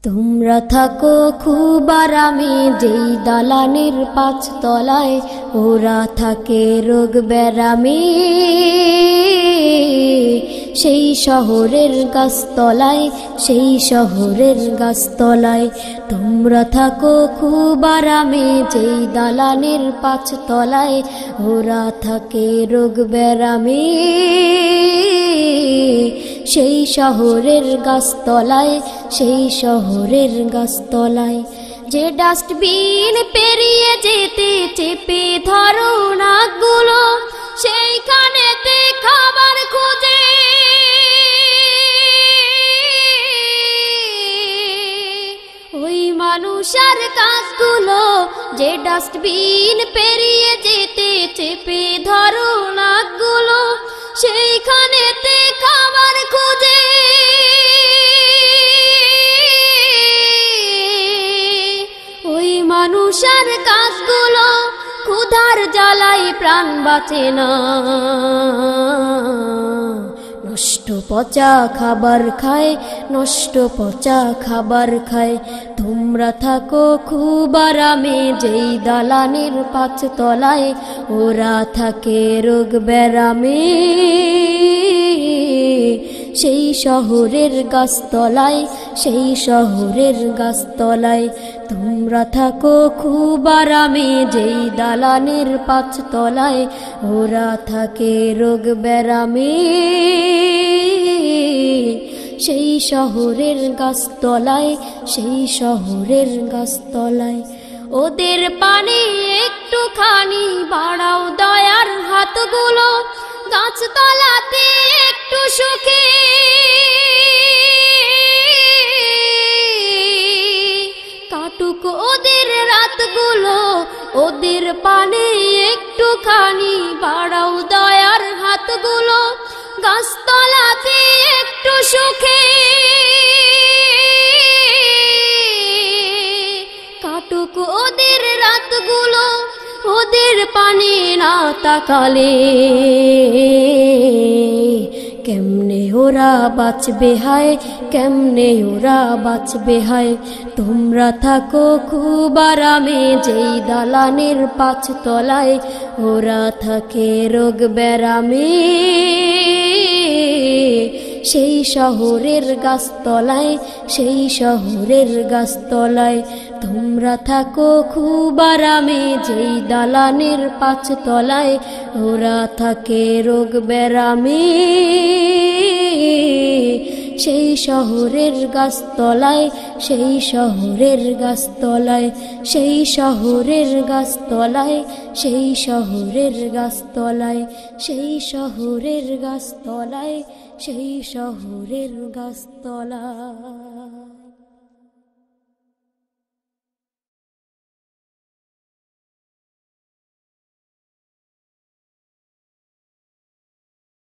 তোমরা থাকো খুব আরামে যেই দালানের 5 তলায়, ওরা থাকে রোগ ব্যারামে সেই শহরের গাছতলায়, সেই শহরের গাছতলায়। তোমরা থাকো খুব আরামে যেই দালানের 5 তলায়, ওরা থাকে রোগ ব্যারামে সেই শহরের গাছতলায়, সেই শহরের গাছতলায়। যে ডাস্টবিন পেরিয়ে যেতে চেপে ধরো নাকগুলো, সেইখানেতে খাবার খোঁজে ওই মানুষের কাজগুলো। যে ডাস্টবিন পেরিয়ে যেতে চেপে ধরো নাকগুলো, সেইখানেতে খাবার খোঁজে ওই মানুষের কাজগুলো। ক্ষুধার জ্বালায় প্রাণ বাঁচে না, নষ্ট পচা খাবার খায়, নষ্ট পচা খাবার খায়। তোমরা থাকো খুব আরামে যেই দালানের 5 তলায়, ওরা থাকে রোগ ব্যারামে সেই শহরের গাছতলায়, সেই শহরের গাছতলায়। তোমরা থাকো খুব আরামে যেই দালানের 5 তলায়, ওরা থাকে রোগ ব্যারামে সেই শহরের গাছতলায়, সেই শহরের গাছতলায়। ওদের পানে একটুখানি বাড়াও দয়ার হাতগুলো, গাছতলাতে একটু সুখে কাটুক ওদের রাতগুলো। ওদের পানে একটুখানি বাড়াও দয়ার হাতগুলো, গাছতলাতে একটু সুখে কাটুক ওদের রাতগুলো। ওদের পানে না তাকালে কেমনে ওরা বাঁচবে হায়, কেমনে ওরা বাঁচবে হায়। তোমরা থাকো খুব আরামে যেই দালানের 5 তলায়, ওরা থাকে রোগ ব্যারামে সেই শহরের গাছতলায়, সেই শহরের গাছতলায়। তোমরা থাকো খুব আরামে যেই দালানের 5 তলায়, ওরা থাকে রোগ ব্যারামে সেই শহরের গাছতলায়, সেই শহরের গাছতলায়, সেই শহরের গাছতলায়, সেই শহরের গাছতলায়, সেই শহরের গাছতলায়, সেই শহরের গাছতলায়।